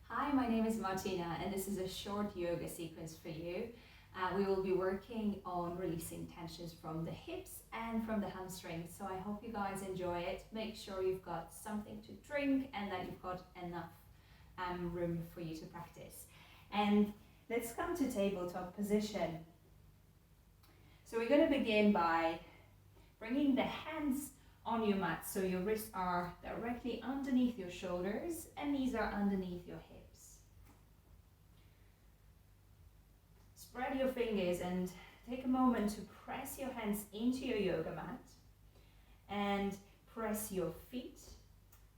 Hi, my name is Martina and this is a short yoga sequence for you. We will be working on releasing tensions from the hips and from the hamstrings, so I hope you guys enjoy it. Make sure you've got something to drink and that you've got enough room for you to practice. And let's come to tabletop position. So we're going to begin by bringing the hands on your mat, so your wrists are directly underneath your shoulders and knees are underneath your hips. Spread your fingers and take a moment to press your hands into your yoga mat and press your feet,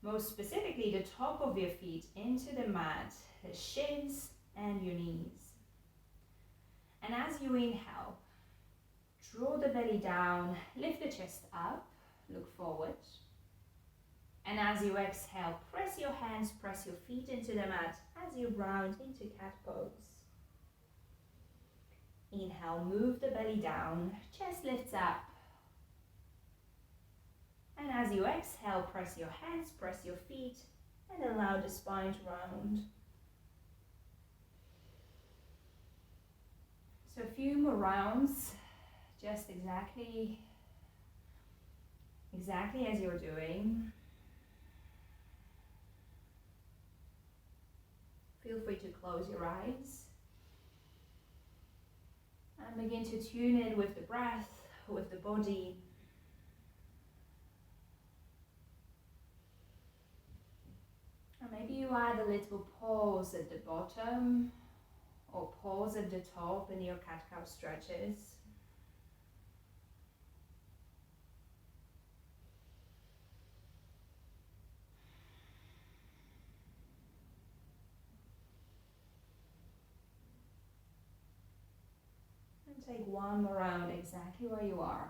most specifically the top of your feet, into the mat, the shins and your knees. And as you inhale, draw the belly down, lift the chest up, look forward. And as you exhale, press your hands, press your feet into the mat as you round into cat pose. Inhale, move the belly down, chest lifts up. And as you exhale, press your hands, press your feet, and allow the spine to round. So a few more rounds, just exactly as you're doing. Feel free to close your eyes and begin to tune in with the breath, with the body. And maybe you add a little pause at the bottom or pause at the top in your cat-cow stretches. And take one more round exactly where you are.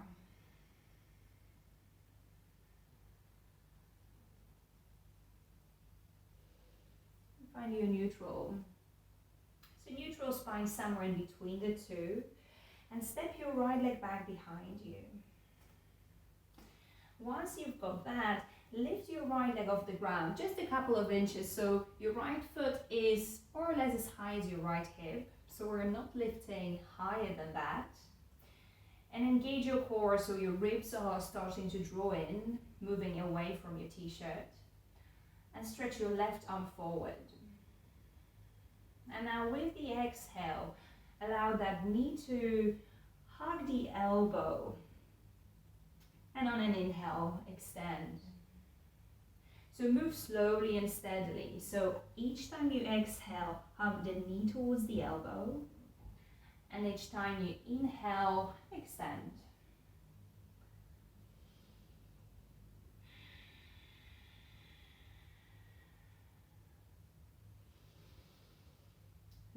Find your neutral. So neutral spine somewhere in between the two. And step your right leg back behind you. Once you've got that, lift your right leg off the ground just a couple of inches, so your right foot is more or less as high as your right hip, so we're not lifting higher than that. And engage your core so your ribs are starting to draw in, moving away from your t-shirt. And stretch your left arm forward. And now with the exhale, allow that knee to hug the elbow. And on an inhale, extend. So move slowly and steadily. So each time you exhale, hug the knee towards the elbow. And each time you inhale, extend.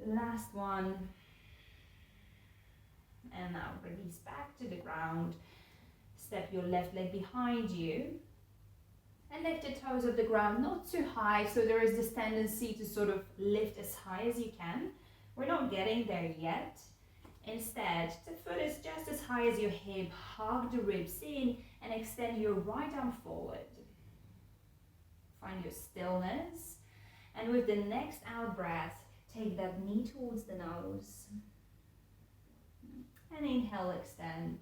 Last one. And now release back to the ground. Step your left leg behind you. And lift the toes off the ground, not too high, so there is this tendency to sort of lift as high as you can. We're not getting there yet. Instead, the foot is just as high as your hip. Hug the ribs in and extend your right arm forward. Find your stillness. And with the next out breath, take that knee towards the nose. And inhale, extend.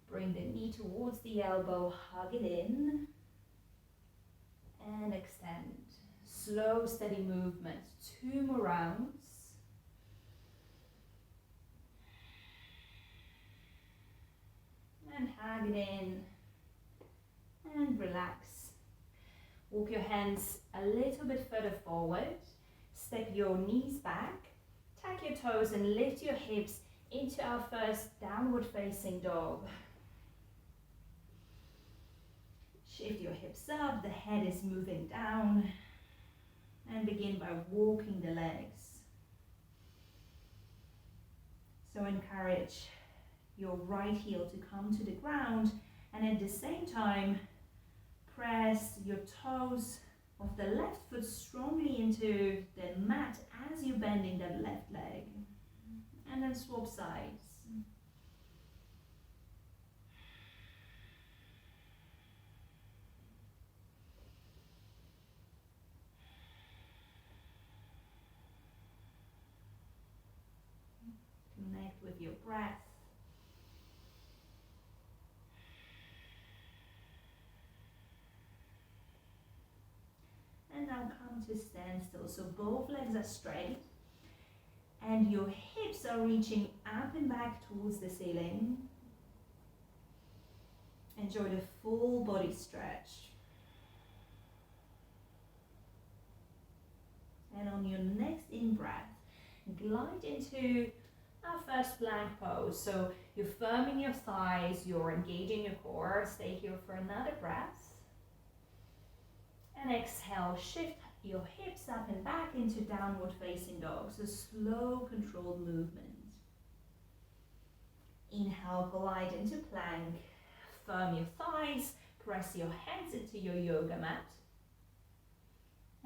Bring the knee towards the elbow, hug it in. And extend. Slow, steady movement. 2 more rounds. And hug it in. And relax. Walk your hands a little bit further forward. Step your knees back. Tuck your toes and lift your hips into our first downward facing dog. Shift your hips up, the head is moving down. And begin by walking the legs. So encourage your right heel to come to the ground, and at the same time press your toes of the left foot strongly into the mat as you're bending that left leg. And then swap sides. with your breath. And now come to standstill. So both legs are straight and your hips are reaching up and back towards the ceiling. Enjoy the full body stretch. And on your next in-breath, glide into our first plank pose. So you're firming your thighs, you're engaging your core. Stay here for another breath. And exhale, shift your hips up and back into downward facing dog. So slow, controlled movement. Inhale, glide into plank. Firm your thighs, press your hands into your yoga mat.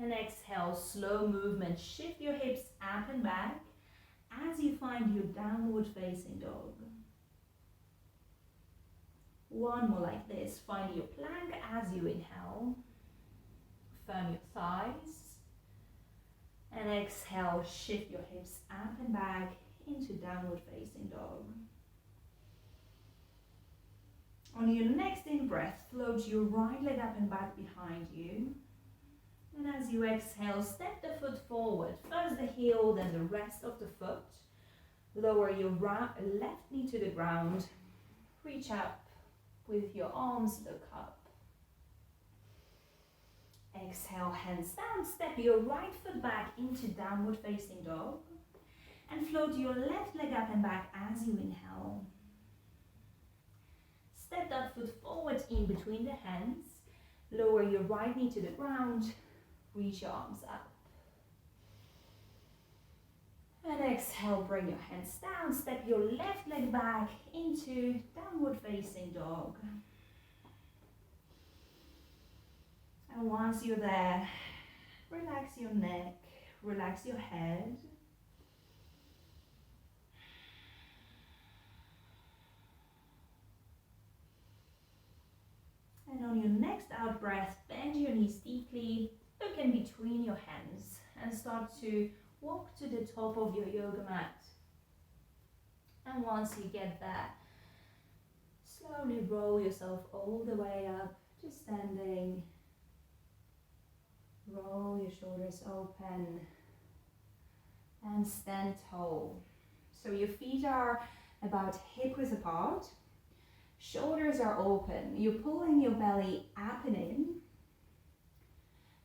And exhale, slow movement. Shift your hips up and back as you find your downward facing dog. One more like this. Find your plank as you inhale. Firm your thighs. And exhale, shift your hips up and back into downward facing dog. On your next in-breath, float your right leg up and back behind you. And as you exhale, step the foot forward. First the heel, then the rest of the foot. Lower your left knee to the ground. Reach up with your arms, look up. Exhale, hands down. Step your right foot back into downward facing dog. And float your left leg up and back as you inhale. Step that foot forward in between the hands. Lower your right knee to the ground. Reach your arms up. And exhale, bring your hands down. Step your left leg back into downward facing dog. And once you're there, relax your neck, relax your head. And on your next out breath, bend your knees deeply, look in between your hands and start to walk to the top of your yoga mat. And once you get there, slowly roll yourself all the way up to standing. Roll your shoulders open and stand tall. So your feet are about hip width apart. Shoulders are open. You're pulling your belly up and in.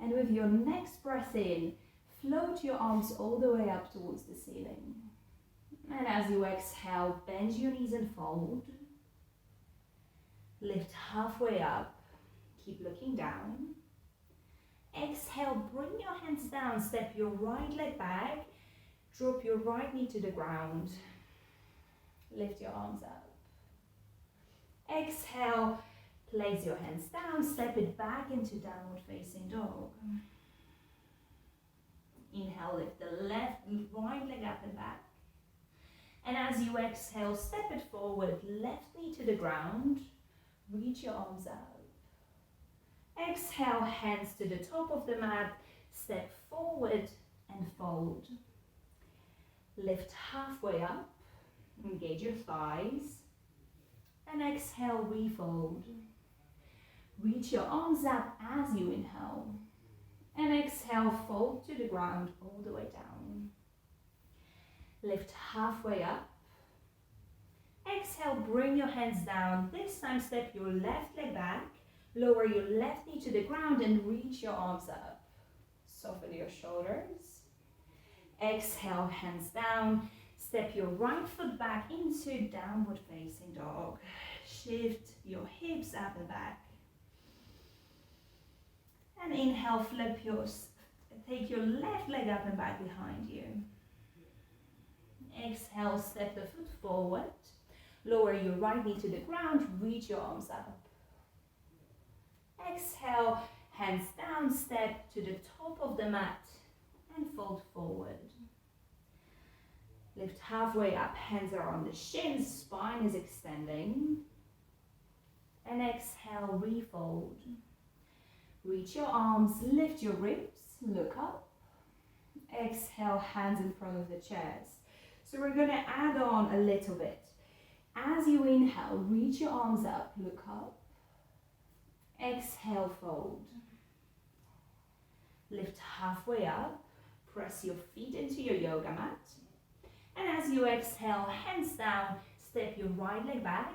And with your next breath in, float your arms all the way up towards the ceiling. And as you exhale, bend your knees and fold. Lift halfway up. Keep looking down. Exhale, bring your hands down. Step your right leg back. Drop your right knee to the ground. Lift your arms up. Exhale, place your hands down. Step it back into downward facing dog. Inhale, lift the right leg up and back. And as you exhale, step it forward. Left knee to the ground. Reach your arms up. Exhale, hands to the top of the mat. Step forward and fold. Lift halfway up. Engage your thighs. And exhale, refold. Reach your arms up as you inhale. And exhale, fold to the ground all the way down. Lift halfway up. Exhale, bring your hands down. This time, step your left leg back. Lower your left knee to the ground and reach your arms up. Soften your shoulders. Exhale, hands down. Step your right foot back into downward facing dog. Shift your hips up and back. And inhale, take your left leg up and back behind you. Exhale, step the foot forward. Lower your right knee to the ground, reach your arms up. Exhale, hands down, step to the top of the mat and fold forward. Lift halfway up, hands are on the shins, spine is extending. And exhale, refold. Reach your arms, lift your ribs, look up. Exhale, hands in front of the chest. So we're going to add on a little bit. As you inhale, reach your arms up, look up. Exhale, fold. Lift halfway up, press your feet into your yoga mat. And as you exhale, hands down, step your right leg back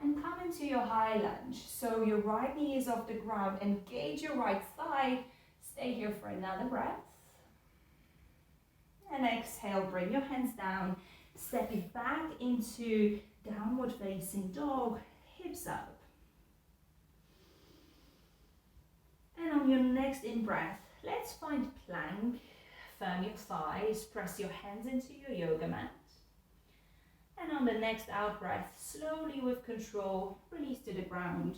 and come into your high lunge. So your right knee is off the ground, engage your right thigh. Stay here for another breath. And exhale, bring your hands down, step it back into downward facing dog, hips up. And on your next in-breath, let's find plank. Firm your thighs, press your hands into your yoga mat. And on the next out-breath, slowly with control, release to the ground.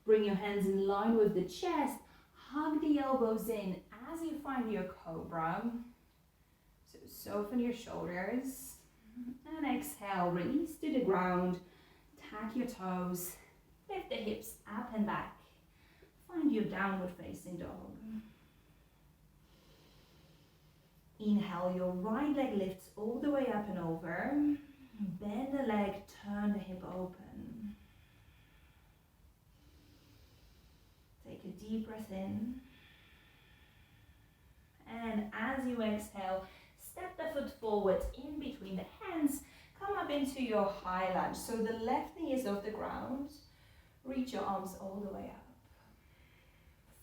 Bring your hands in line with the chest, hug the elbows in as you find your cobra. So soften your shoulders. And exhale, release to the ground, tuck your toes, lift the hips up and back. Find your downward facing dog. Inhale, your right leg lifts all the way up and over. Bend the leg, turn the hip open. Take a deep breath in. And as you exhale, step the foot forward in between the hands. Come up into your high lunge. So the left knee is off the ground. Reach your arms all the way up.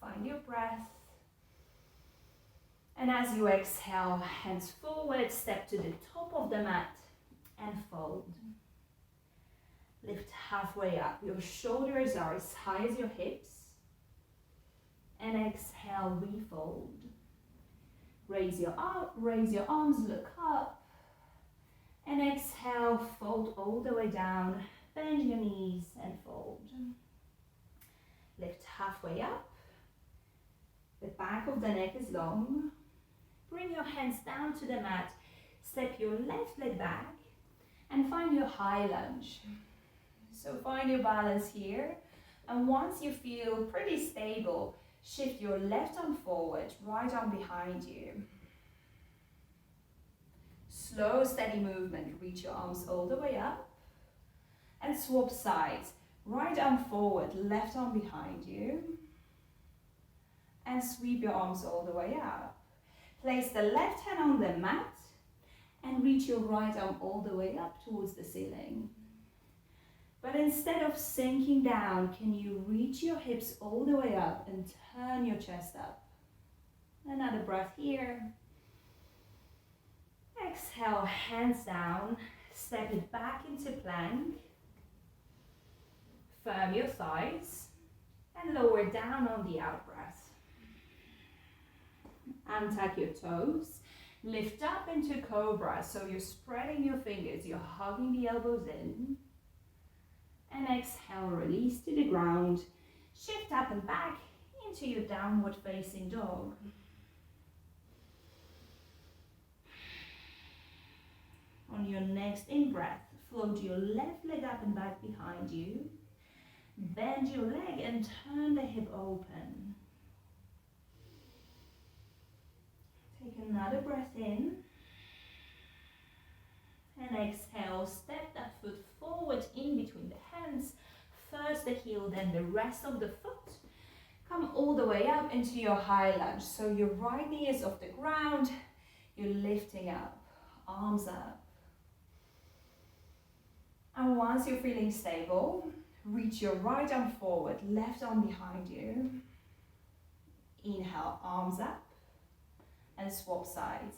Find your breath. And as you exhale, hands forward, step to the top of the mat and fold. Lift halfway up. Your shoulders are as high as your hips. And exhale, refold. Raise your arms, look up. And exhale, fold all the way down. Bend your knees and fold. Lift halfway up. The back of the neck is long. Bring your hands down to the mat. Step your left leg back and find your high lunge. So find your balance here. And once you feel pretty stable, shift your left arm forward, right arm behind you. Slow, steady movement. Reach your arms all the way up. And swap sides. Right arm forward, left arm behind you. And sweep your arms all the way up. Place the left hand on the mat and reach your right arm all the way up towards the ceiling. But instead of sinking down, can you reach your hips all the way up and turn your chest up? Another breath here. Exhale, hands down, step it back into plank. Firm your thighs and lower down on the out breath. Untuck your toes, lift up into cobra, so you're spreading your fingers, you're hugging the elbows in. And exhale, release to the ground, shift up and back into your downward facing dog. On your next in-breath, float your left leg up and back behind you. Bend your leg and turn the hip open. Take another breath in. And exhale, step that foot forward in between the hands. First the heel, then the rest of the foot. Come all the way up into your high lunge. So your right knee is off the ground. You're lifting up, arms up. And once you're feeling stable, reach your right arm forward, left arm behind you. Inhale, arms up. And swap sides.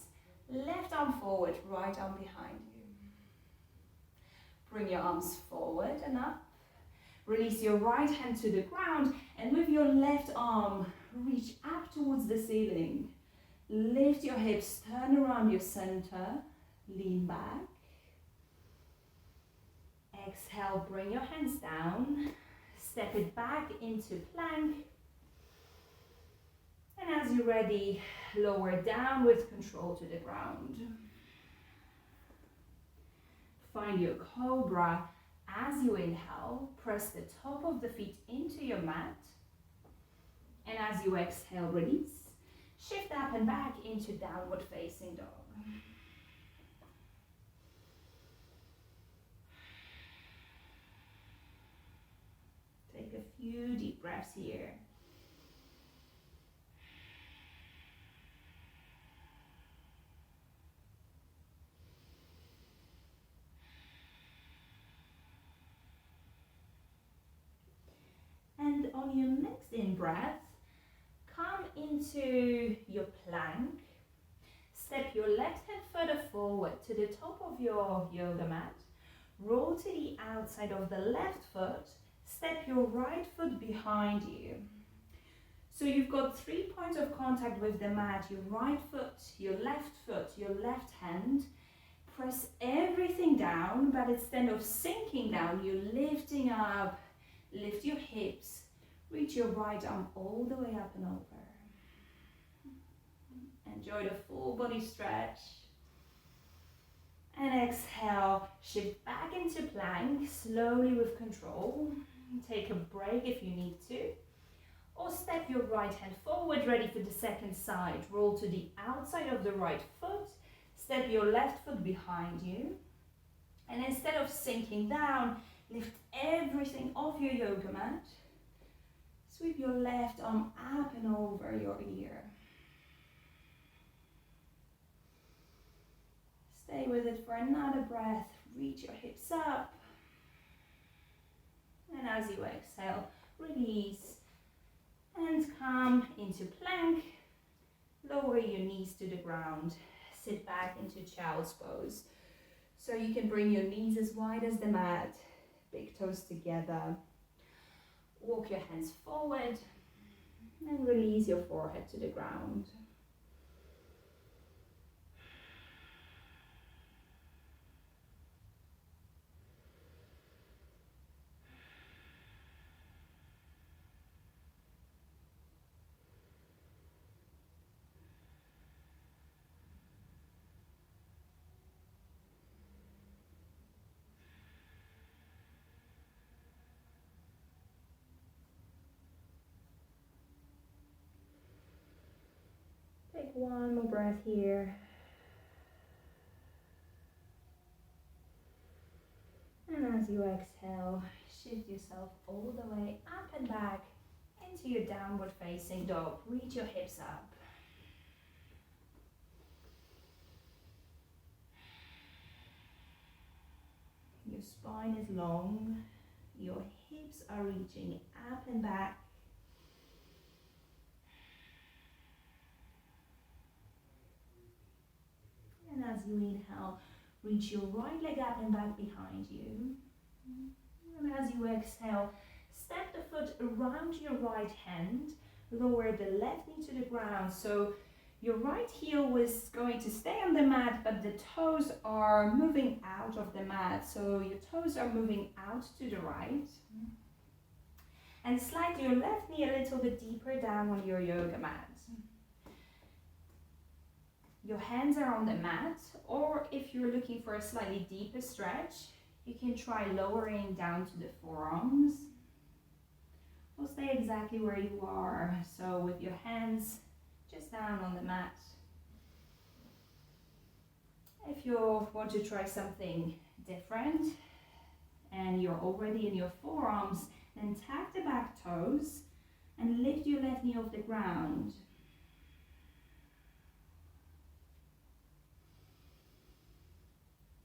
Left arm forward, right arm behind you. Bring your arms forward and up. Release your right hand to the ground and with your left arm, reach up towards the ceiling. Lift your hips, turn around your center, lean back. Exhale, bring your hands down. Step it back into plank. And as you're ready, lower down with control to the ground. Find your cobra. As you inhale, press the top of the feet into your mat. And as you exhale, release. Shift up and back into downward facing dog. few deep breaths here. And on your next in-breath, come into your plank. Step your left hand further forward to the top of your yoga mat. Roll to the outside of the left foot. Step your right foot behind you. So you've got 3 points of contact with the mat. Your right foot, your left hand. Press everything down, but instead of sinking down, you're lifting up. Lift your hips. Reach your right arm all the way up and over. Enjoy the full body stretch. And exhale, shift back into plank, slowly with control. Take a break if you need to. Or step your right hand forward, ready for the second side. Roll to the outside of the right foot. Step your left foot behind you. And instead of sinking down, lift everything off your yoga mat. Sweep your left arm up and over your ear. Stay with it for another breath. Reach your hips up. And as you exhale, release. And come into plank. Lower your knees to the ground. Sit back into child's pose. So you can bring your knees as wide as the mat. Big toes together. Walk your hands forward. And release your forehead to the ground. Take one more breath here. And as you exhale, shift yourself all the way up and back into your downward facing dog. Reach your hips up. Your spine is long. Your hips are reaching up and back. And as you inhale, reach your right leg up and back behind you. And as you exhale, step the foot around your right hand. Lower the left knee to the ground. So your right heel was going to stay on the mat, but the toes are moving out of the mat. So your toes are moving out to the right. And slide your left knee a little bit deeper down on your yoga mat. Your hands are on the mat, or if you're looking for a slightly deeper stretch, you can try lowering down to the forearms. Or stay exactly where you are, so with your hands just down on the mat. If you want to try something different, and you're already in your forearms, then tap the back toes and lift your left knee off the ground.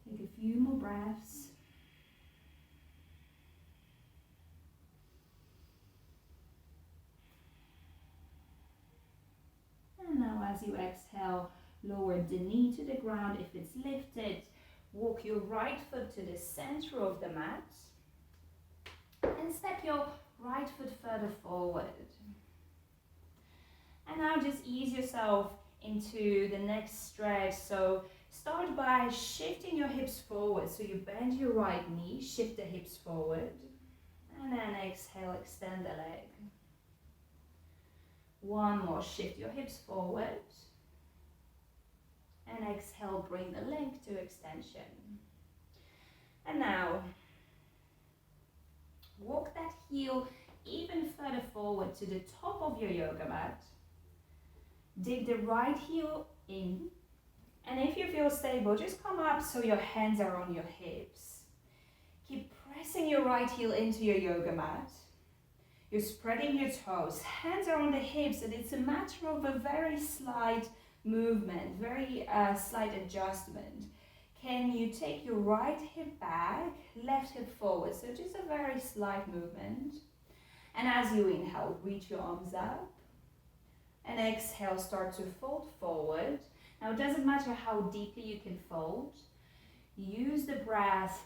Take a few more breaths. And now as you exhale, lower the knee to the ground if it's lifted. Walk your right foot to the center of the mat. And step your right foot further forward. And now just ease yourself into the next stretch. So start by shifting your hips forward. So you bend your right knee, shift the hips forward. And then exhale, extend the leg. One more, shift your hips forward. And exhale, bring the leg to extension. And now, walk that heel even further forward to the top of your yoga mat. Dig the right heel in. And if you feel stable, just come up so your hands are on your hips. Keep pressing your right heel into your yoga mat. You're spreading your toes, hands are on the hips, and it's a matter of a very slight movement, very slight adjustment. Can you take your right hip back, left hip forward? So just a very slight movement. And as you inhale, reach your arms up. And exhale, start to fold forward. Now it doesn't matter how deeply you can fold. Use the breath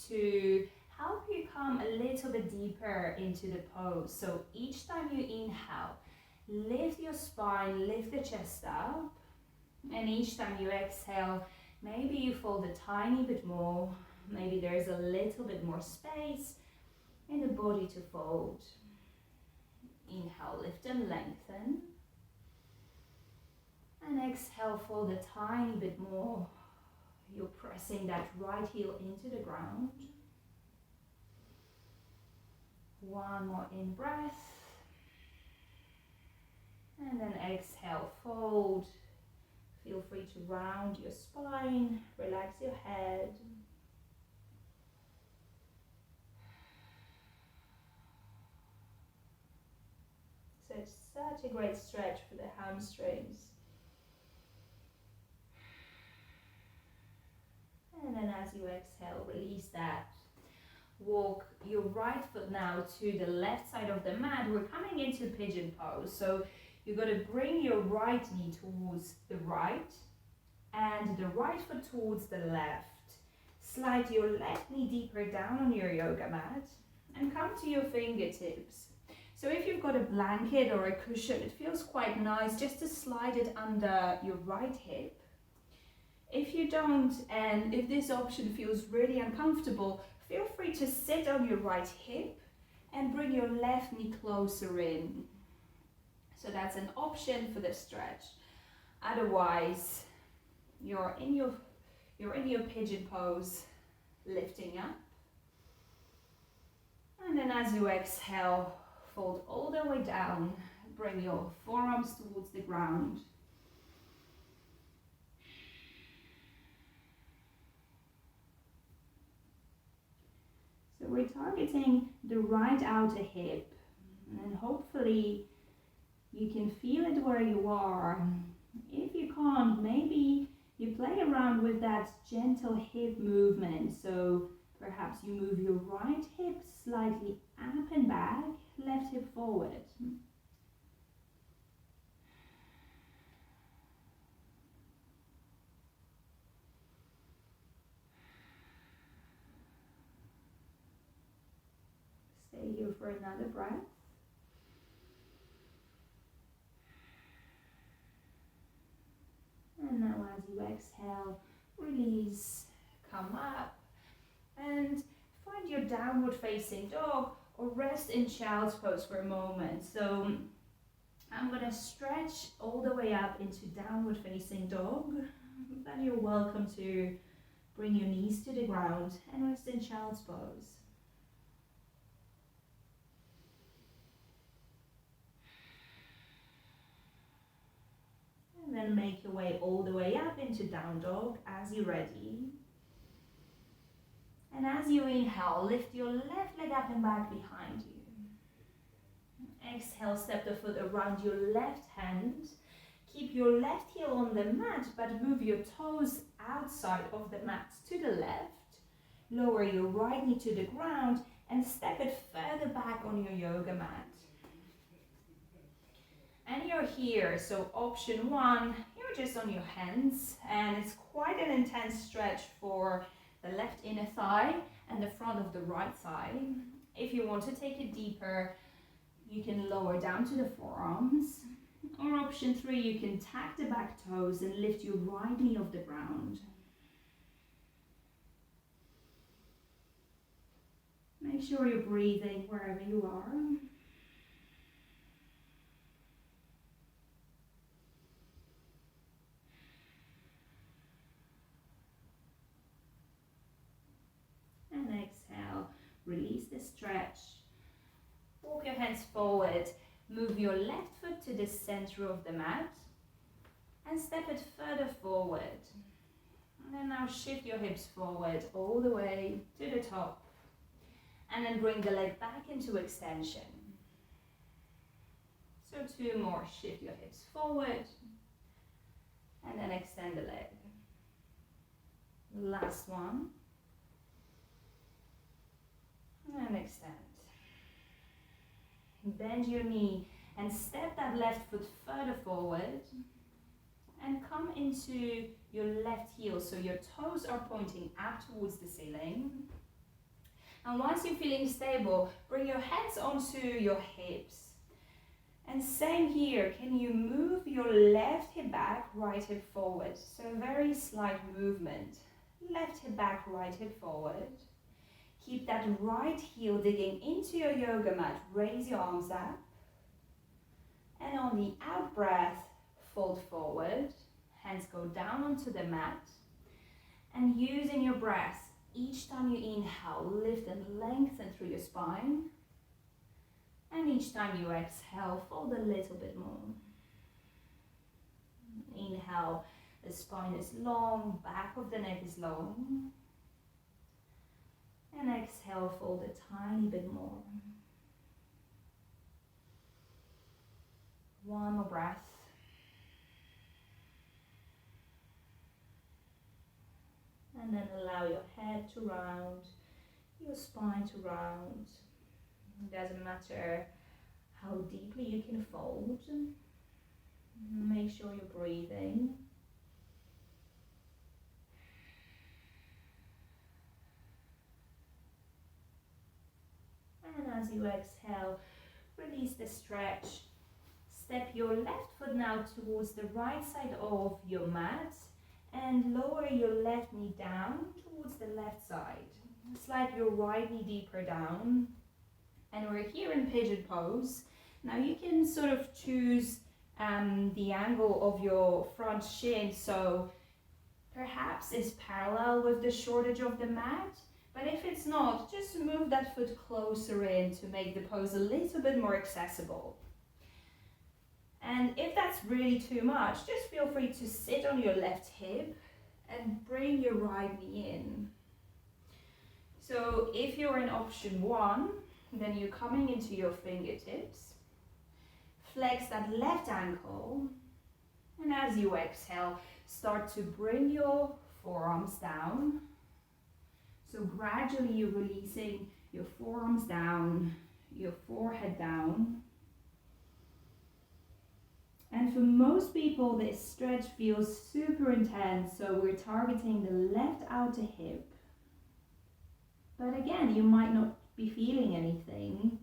to help you come a little bit deeper into the pose. So each time you inhale, lift your spine, lift the chest up. And each time you exhale, maybe you fold a tiny bit more. Maybe there's a little bit more space in the body to fold. Inhale, lift and lengthen. And exhale, fold a tiny bit more. You're pressing that right heel into the ground. One more in breath. And then exhale, fold. Feel free to round your spine, relax your head. So it's such a great stretch for the hamstrings. And then as you exhale, release that. Walk your right foot now to the left side of the mat. We're coming into pigeon pose. So you're going to bring your right knee towards the right and the right foot towards the left. Slide your left knee deeper down on your yoga mat and come to your fingertips. So if you've got a blanket or a cushion, it feels quite nice just to slide it under your right hip. If you don't, and if this option feels really uncomfortable, feel free to sit on your right hip and bring your left knee closer in. So that's an option for the stretch. Otherwise, you're in your pigeon pose, lifting up. And then as you exhale, fold all the way down. Bring your forearms towards the ground. So we're targeting the right outer hip, and hopefully you can feel it where you are. If you can't, maybe you play around with that gentle hip movement. So perhaps you move your right hip slightly up and back, left hip forward. Stay here for another breath. And now as you exhale, release, come up, and find your downward facing dog or rest in child's pose for a moment. So I'm going to stretch all the way up into downward facing dog. Then you're welcome to bring your knees to the ground and rest in child's pose. And then make your way all the way up into down dog as you're ready. And as you inhale, lift your left leg up and back behind you. Exhale, step the foot around your left hand. Keep your left heel on the mat, but move your toes outside of the mat to the left. Lower your right knee to the ground and step it further back on your yoga mat. And you're here, so option one, you're just on your hands, and it's quite an intense stretch for the left inner thigh and the front of the right thigh. If you want to take it deeper, you can lower down to the forearms. Or option three, you can tack the back toes and lift your right knee off the ground. Make sure you're breathing wherever you are. And exhale, release the stretch. Walk your hands forward. Move your left foot to the center of the mat and step it further forward. And then now shift your hips forward all the way to the top. And then bring the leg back into extension. So 2 more, shift your hips forward and then extend the leg. Last one. And extend. Bend your knee and step that left foot further forward and come into your left heel, so your toes are pointing up towards the ceiling. And once you're feeling stable, bring your hands onto your hips. And same here, can you move your left hip back, right hip forward? So a very slight movement. Left hip back, right hip forward. Keep that right heel digging into your yoga mat. Raise your arms up. And on the out breath, fold forward. Hands go down onto the mat. And using your breath, each time you inhale, lift and lengthen through your spine. And each time you exhale, fold a little bit more. Inhale, the spine is long, back of the neck is long. And exhale, fold a tiny bit more. One more breath. And then allow your head to round, your spine to round. It doesn't matter how deeply you can fold. Make sure you're breathing. And as you exhale, release the stretch. Step your left foot now towards the right side of your mat and lower your left knee down towards the left side. Slide your right knee deeper down. And we're here in pigeon pose. Now you can sort of choose the angle of your front shin, so perhaps it's parallel with the short edge of the mat. But if it's not, just move that foot closer in to make the pose a little bit more accessible. And if that's really too much, just feel free to sit on your left hip and bring your right knee in. So if you're in option 1, then you're coming into your fingertips. Flex that left ankle. And as you exhale, start to bring your forearms down. So gradually you're releasing your forearms down, your forehead down. And for most people, this stretch feels super intense, so we're targeting the left outer hip. But again, you might not be feeling anything.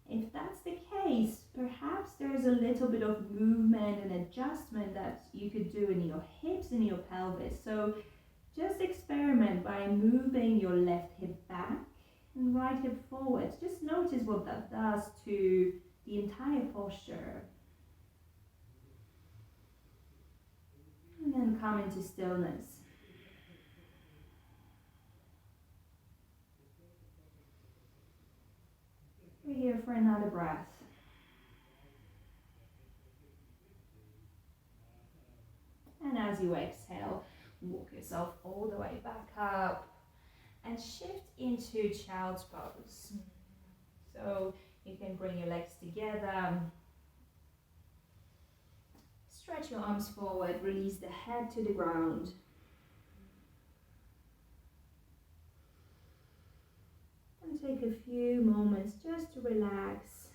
If that's the case, perhaps there's a little bit of movement and adjustment that you could do in your hips and your pelvis. So just experiment by moving your left hip back and right hip forward. Just notice what that does to the entire posture. And then come into stillness. We're here for another breath. And as you exhale, walk yourself all the way back up and shift into child's pose. So you can bring your legs together. Stretch your arms forward, release the head to the ground. And take a few moments just to relax.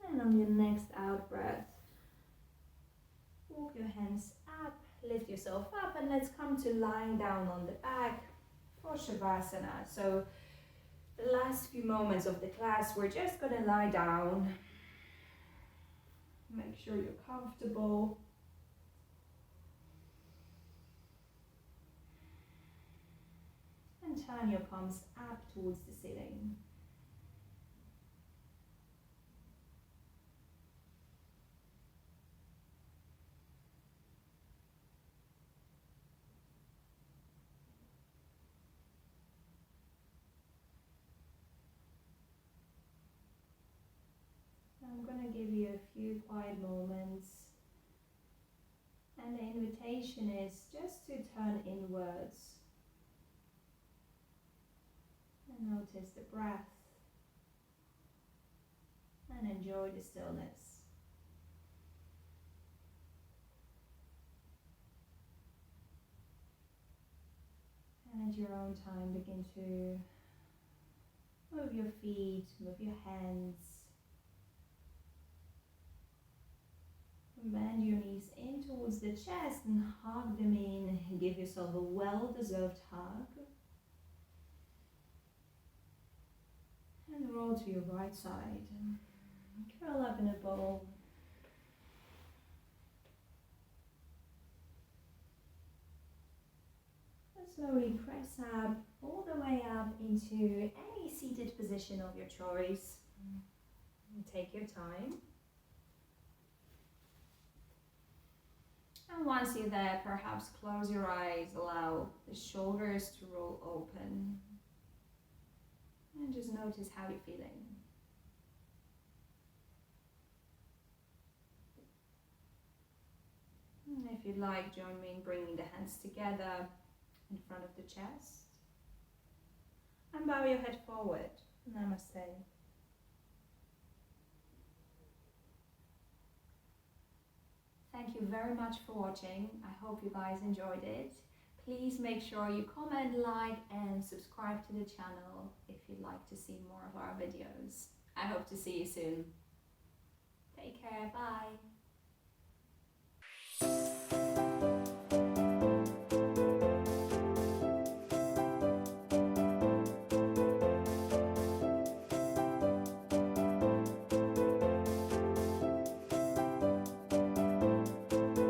And on your next out breath, walk your hands up, lift yourself up, and let's come to lying down on the back for Shavasana. So the last few moments of the class, we're just going to lie down. Make sure you're comfortable. And turn your palms up towards the ceiling. I'm going to give you a few quiet moments. And the invitation is just to turn inwards and notice the breath and enjoy the stillness. And at your own time, begin to move your feet, move your hands. Bend your knees in towards the chest and hug them in. Give yourself a well-deserved hug. And roll to your right side. Curl up in a ball. And slowly press up, all the way up into any seated position of your choice. And take your time. And once you're there, perhaps close your eyes, allow the shoulders to roll open. And just notice how you're feeling. And if you'd like, join me in bringing the hands together in front of the chest. And bow your head forward. Namaste. Thank you very much for watching. I hope you guys enjoyed it. Please make sure you comment, like, and subscribe to the channel if you'd like to see more of our videos. I hope to see you soon. Take care. Bye.